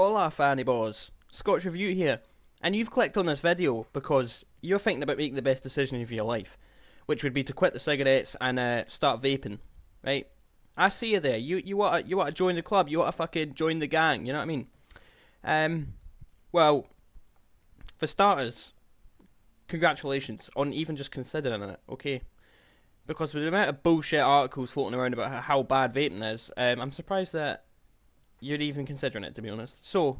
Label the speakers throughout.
Speaker 1: Hola fanny boys, Scotch Review here, and you've clicked on this video because you're thinking about making the best decision of your life, which would be to quit the cigarettes and start vaping, right? I see you there. You want to join the club. You want to fucking join the gang. You know what I mean? Well, for starters, congratulations on even just considering it. Okay, because with the amount of bullshit articles floating around about how bad vaping is, I'm surprised that you're even considering it, to be honest. So,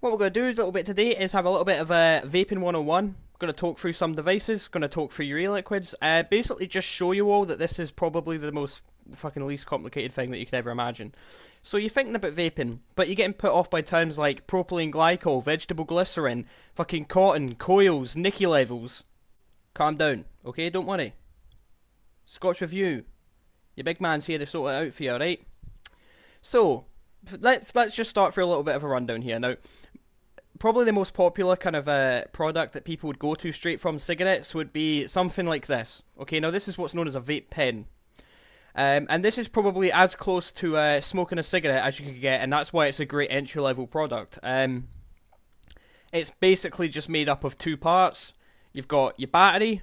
Speaker 1: what we're going to do a little bit today is have a little bit of a vaping 101. Going to talk through some devices, going to talk through your e-liquids, basically just show you all that this is probably the most fucking least complicated thing that you could ever imagine. So you're thinking about vaping, but you're getting put off by terms like propylene glycol, vegetable glycerin, fucking cotton, coils, Nicky levels. Calm down, okay? Don't worry. Scotch Review. Your big man's here to sort it out for you, alright? So, let's just start for a little bit of a rundown here. Now, probably the most popular kind of product that people would go to straight from cigarettes would be something like this. Okay, now this is what's known as a vape pen. And this is probably as close to smoking a cigarette as you could get, and that's why it's a great entry-level product. It's basically just made up of two parts. You've got your battery,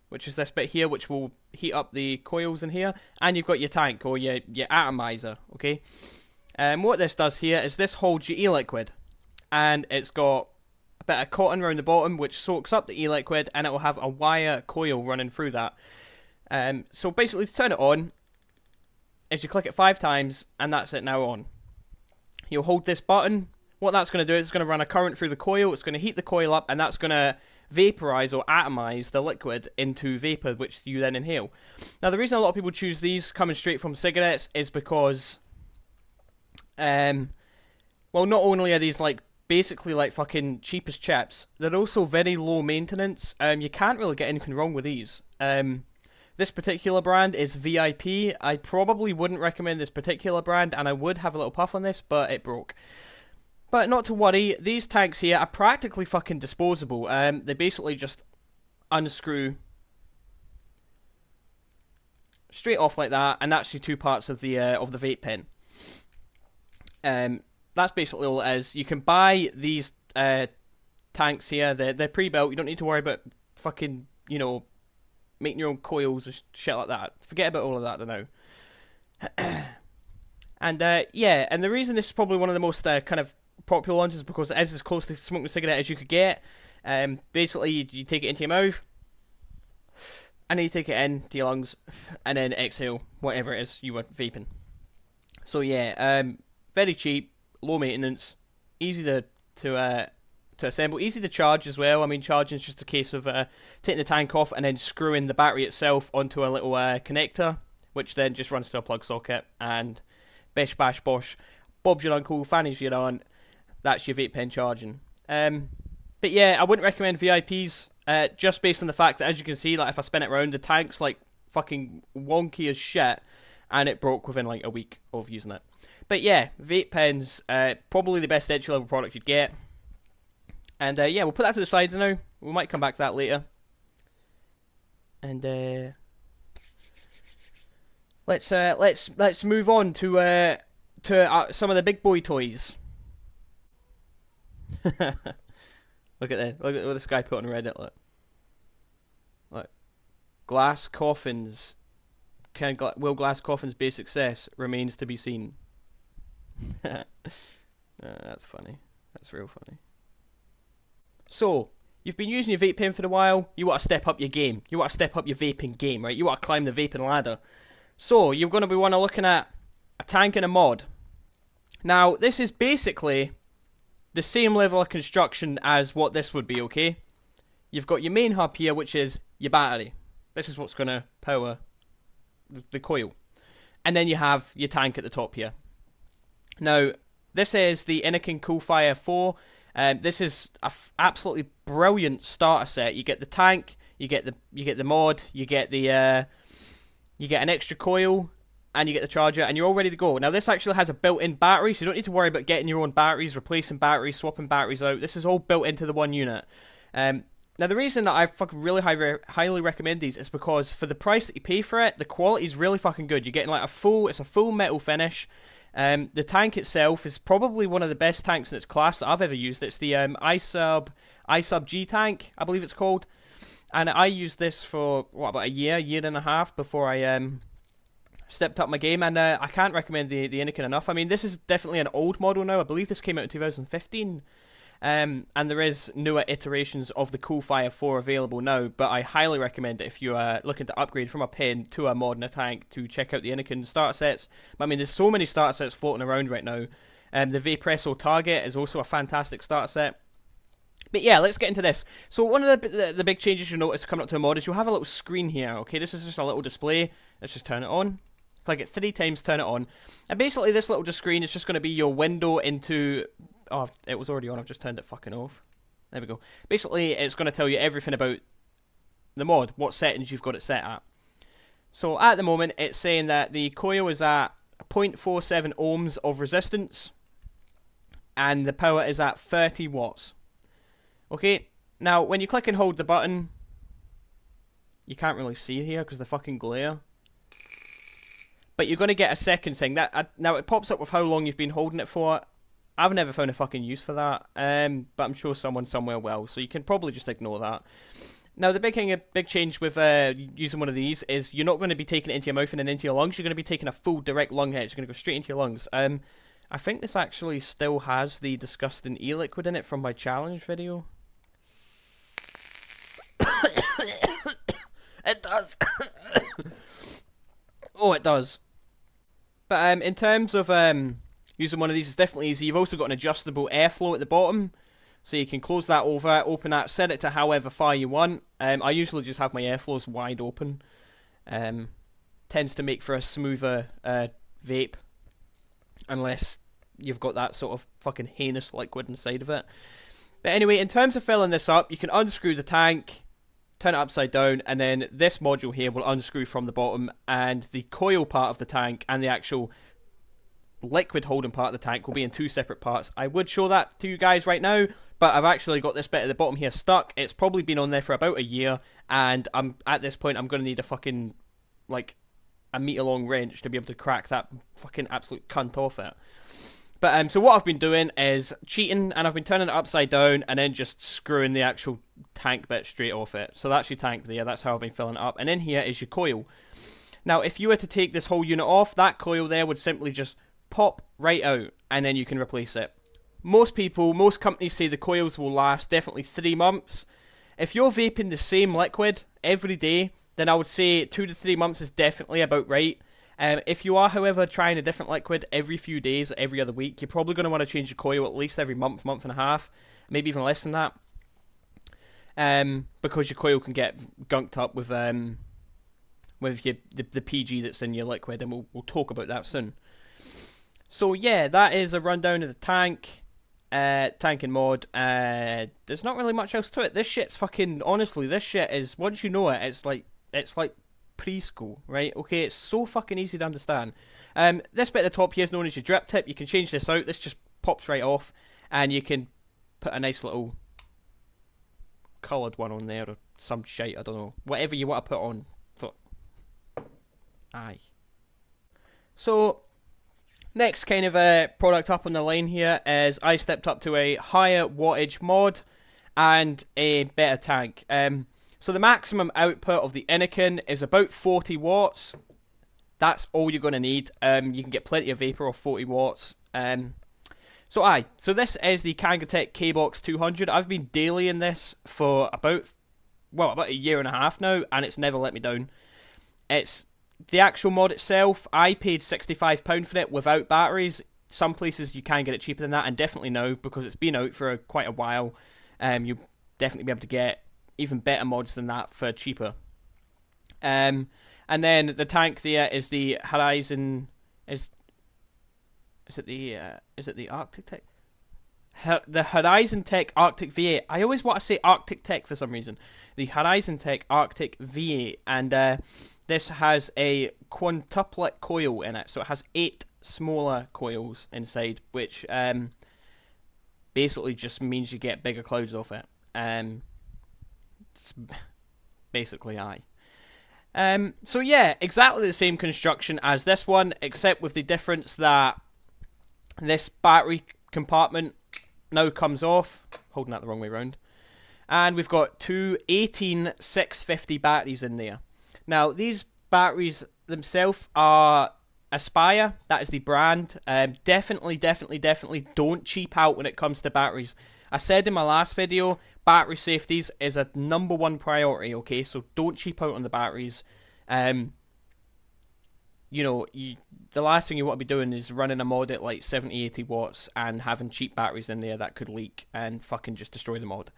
Speaker 1: which is this bit here, which will heat up the coils in here, and you've got your tank, or your atomizer, okay? What this does here is this holds your e-liquid, and it's got a bit of cotton around the bottom, which soaks up the e-liquid, and it will have a wire coil running through that. So basically, to turn it on, is you click it 5 times, and that's it now on. You'll hold this button. What that's going to do is it's going to run a current through the coil, it's going to heat the coil up, and that's going to vaporize or atomize the liquid into vapor, which you then inhale. Now, the reason a lot of people choose these coming straight from cigarettes is because, well, not only are these like basically like fucking cheap as chips, they're also very low maintenance. You can't really get anything wrong with these. This particular brand is VIP. I probably wouldn't recommend this particular brand, and I would have a little puff on this, but it broke. But not to worry, these tanks here are practically fucking disposable. They basically just unscrew straight off like that, and that's your two parts of the vape pen. That's basically all it is. You can buy these tanks here. They're pre-built. You don't need to worry about fucking, making your own coils or shit like that. Forget about all of that now. And yeah, and the reason this is probably one of the most kind of popular ones is because it is as close to smoking a cigarette as you could get. Basically, you take it into your mouth, and then you take it into your lungs, and then exhale whatever it is you were vaping. So yeah, very cheap, low maintenance, easy to assemble, easy to charge as well. I mean, charging is just a case of taking the tank off and then screwing the battery itself onto a little connector, which then just runs to a plug socket, and bish bash bosh, Bob's your uncle, Fanny's your aunt. That's your vape pen charging. But yeah, I wouldn't recommend VIPs, just based on the fact that, as you can see, like if I spin it around, the tank's like fucking wonky as shit, and it broke within like a week of using it. But yeah, vape pens, probably the best entry level product you'd get. And yeah, we'll put that to the side now. We might come back to that later. And let's move on to some of the big boy toys. Look at that! Look at what this guy put on Reddit. Look. Glass coffins. Will glass coffins be a success? Remains to be seen. That's funny. That's real funny. So, you've been using your vape pen for a while. You want to step up your game. You want to step up your vaping game, right? You want to climb the vaping ladder. So, you're going to be looking at a tank and a mod. Now, this is basically the same level of construction as what this would be, okay? You've got your main hub here, which is your battery. This is what's going to power the coil. And then you have your tank at the top here. Now, this is the Innokin Coolfire 4. This is a absolutely brilliant starter set. You get the tank, you get the mod, you get an extra coil, and you get the charger, and you're all ready to go. Now, this actually has a built-in battery, so you don't need to worry about getting your own batteries, replacing batteries, swapping batteries out. This is all built into the one unit. Now, the reason that I fucking really highly recommend these is because for the price that you pay for it, the quality is really fucking good. You're getting like it's a full metal finish. The tank itself is probably one of the best tanks in its class that I've ever used. It's the iSub G tank, I believe it's called. And I used this for, what, about a year and a half before I stepped up my game. And I can't recommend the Anakin enough. I mean, this is definitely an old model now. I believe this came out in 2015. And there is newer iterations of the Coolfire 4 available now, but I highly recommend it if you are looking to upgrade from a pen to a mod and a tank to check out the Anakin starter sets. I mean, there's so many starter sets floating around right now. The Vape Target is also a fantastic starter set. But yeah, let's get into this. So one of the big changes you'll notice coming up to a mod is you'll have a little screen here, okay? This is just a little display. Let's just turn it on. Click it 3 times, turn it on. And basically this little screen is just going to be your window into... Oh, it was already on, I've just turned it fucking off. There we go. Basically, it's going to tell you everything about the mod, what settings you've got it set at. So, at the moment, it's saying that the coil is at 0.47 ohms of resistance, and the power is at 30 watts. Okay, now, when you click and hold the button, you can't really see here because the fucking glare. But you're going to get a second thing. Now, it pops up with how long you've been holding it for. I've never found a fucking use for that, but I'm sure someone somewhere will, so you can probably just ignore that. Now, the big change with using one of these is you're not going to be taking it into your mouth and then into your lungs. You're going to be taking a full direct lung hit. It's going to go straight into your lungs. I think this actually still has the disgusting e-liquid in it from my challenge video. It does. Oh, it does. But in terms of... using one of these is definitely easy. You've also got an adjustable airflow at the bottom, so you can close that over, open that, set it to however far you want. I usually just have my airflows wide open. Tends to make for a smoother vape, unless you've got that sort of fucking heinous liquid inside of it. But anyway, in terms of filling this up, you can unscrew the tank, turn it upside down, and then this module here will unscrew from the bottom, and the coil part of the tank and the actual liquid holding part of the tank will be in 2 separate parts. I would show that to you guys right now, but I've actually got this bit at the bottom here stuck. It's probably been on there for about a year, and at this point I'm going to need a fucking, like, a meter long wrench to be able to crack that fucking absolute cunt off it. But so what I've been doing is cheating, and I've been turning it upside down and then just screwing the actual tank bit straight off it. So that's your tank there, that's how I've been filling it up. And in here is your coil. Now if you were to take this whole unit off, that coil there would simply just pop right out, and then you can replace it. Most companies say the coils will last definitely 3 months. If you're vaping the same liquid every day, then I would say 2 to 3 months is definitely about right. If you are, however, trying a different liquid every few days, every other week, you're probably going to want to change your coil at least every month and a half, maybe even less than that. Because your coil can get gunked up with the PG that's in your liquid, and we'll talk about that soon. So yeah, that is a rundown of the tank and mod. There's not really much else to it. This shit's fucking, honestly, this shit is, once you know it, it's like preschool, right? Okay, it's so fucking easy to understand. This bit at the top here is known as your drip tip. You can change this out. This just pops right off, and you can put a nice little coloured one on there, or some shite, I don't know. Whatever you want to put on. So, aye. So, next kind of product up on the line here is I stepped up to a higher wattage mod and a better tank. So the maximum output of the Anakin is about 40 watts. That's all you're going to need. You can get plenty of vapor off 40 watts. So this is the Kangatech K-Box 200. I've been daily in this for about a year and a half now, and it's never let me down. It's the actual mod itself. I paid £65 for it without batteries. Some places you can get it cheaper than that, and definitely now, because it's been out for quite a while, you'll definitely be able to get even better mods than that for cheaper. And then the tank there is the Horizon. Is it the Arctic Tech? The Horizon Tech Arctic V8. I always want to say Arctic Tech for some reason. The Horizon Tech Arctic V8, and this has a quintuplet coil in it, so it has 8 smaller coils inside, which basically just means you get bigger clouds off it. It's basically aye. So yeah, exactly the same construction as this one, except with the difference that This battery compartment now comes off. Holding that the wrong way around. And we've got two 18650 batteries in there. Now, these batteries themselves are Aspire. That is the brand. Definitely don't cheap out when it comes to batteries. I said in my last video, battery safeties is a #1 priority, okay? So don't cheap out on the batteries. You know, the last thing you want to be doing is running a mod at like 70, 80 watts and having cheap batteries in there that could leak and fucking just destroy the mod.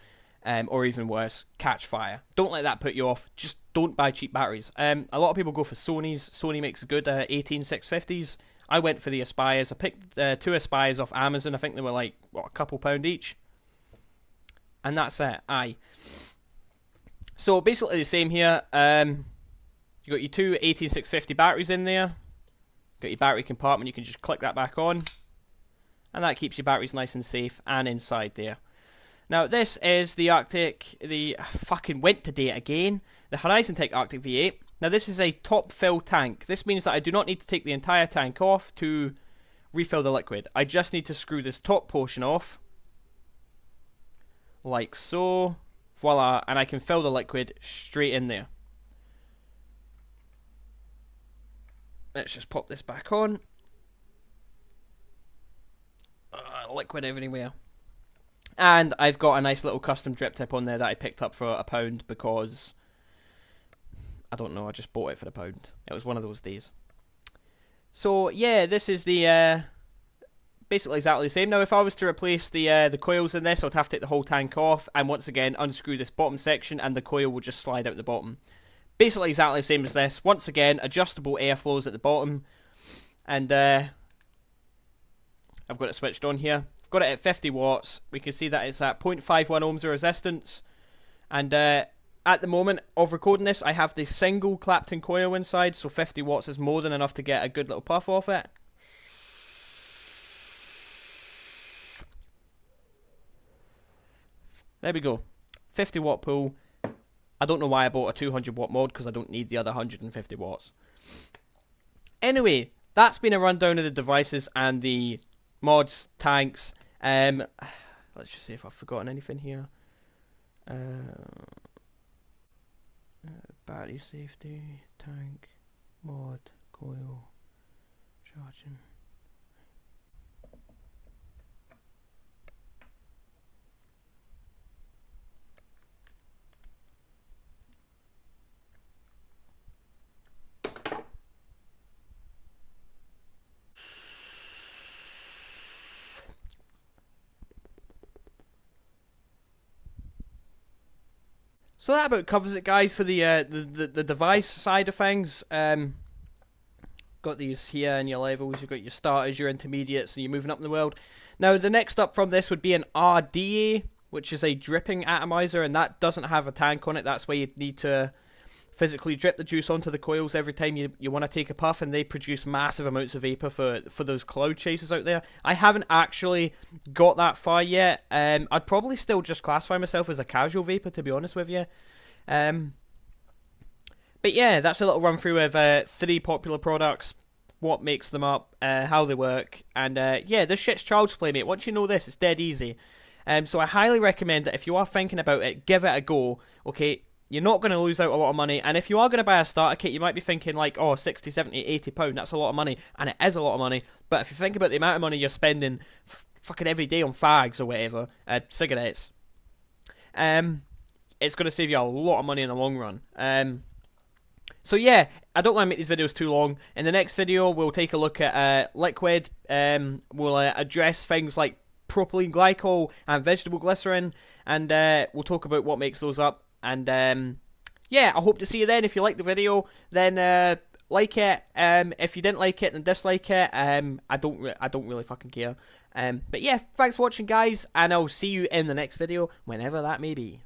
Speaker 1: Or even worse, catch fire. Don't let that put you off. Just don't buy cheap batteries. A lot of people go for Sony's. Sony makes a good 18650s. I went for the Aspires. I picked 2 Aspires off Amazon. I think they were like, what, a couple £1 each? And that's it. Aye. So basically the same here. You got your two 18650 batteries in there. Got your battery compartment. You can just click that back on. And that keeps your batteries nice and safe and inside there. Now, this is the Arctic, fucking went to date again, the Horizon Tech Arctic V8. Now, this is a top fill tank. This means that I do not need to take the entire tank off to refill the liquid. I just need to screw this top portion off, like so, voila, and I can fill the liquid straight in there. Let's just pop this back on. Liquid everywhere. And I've got a nice little custom drip tip on there that I picked up for £1 because, I don't know, I just bought it for £1. It was one of those days. So yeah, this is the basically exactly the same. Now if I was to replace the coils in this, I'd have to take the whole tank off and once again unscrew this bottom section and the coil will just slide out the bottom. Basically exactly the same as this. Once again, adjustable airflows at the bottom. And I've got it switched on here. Got it at 50 watts. We can see that it's at 0.51 ohms of resistance. And at the moment of recording this, I have the single Clapton coil inside, so 50 watts is more than enough to get a good little puff off it. There we go. 50 watt pull. I don't know why I bought a 200 watt mod, because I don't need the other 150 watts. Anyway, that's been a rundown of the devices and the mods, tanks. Let's just see if I've forgotten anything here. Battery safety, tank, mod, coil, charging. So that about covers it, guys, for the device side of things. Got these here in your levels. You've got your starters, your intermediates, and you're moving up in the world. Now, the next up from this would be an RDA, which is a dripping atomizer, and that doesn't have a tank on it. That's why you'd need to physically drip the juice onto the coils every time you want to take a puff, and they produce massive amounts of vapor for those cloud chasers out there. I haven't actually got that far yet. I'd probably still just classify myself as a casual vapor, to be honest with you. But yeah, that's a little run through of 3 popular products, what makes them up, how they work, and yeah, this shit's child's play, mate. Once you know this, it's dead easy. So I highly recommend that if you are thinking about it, give it a go, okay? You're not going to lose out a lot of money, and if you are going to buy a starter kit, you might be thinking like, oh, 60, 70, 80 pound, that's a lot of money, and it is a lot of money, but if you think about the amount of money you're spending fucking every day on fags or whatever, cigarettes, it's going to save you a lot of money in the long run. So yeah, I don't want to make these videos too long. In the next video, we'll take a look at liquid, we'll address things like propylene glycol and vegetable glycerin, and we'll talk about what makes those up. And yeah, I hope to see you then. If you liked the video, then like it. If you didn't like it, then dislike it. I don't really fucking care. But yeah, thanks for watching, guys, and I'll see you in the next video, whenever that may be.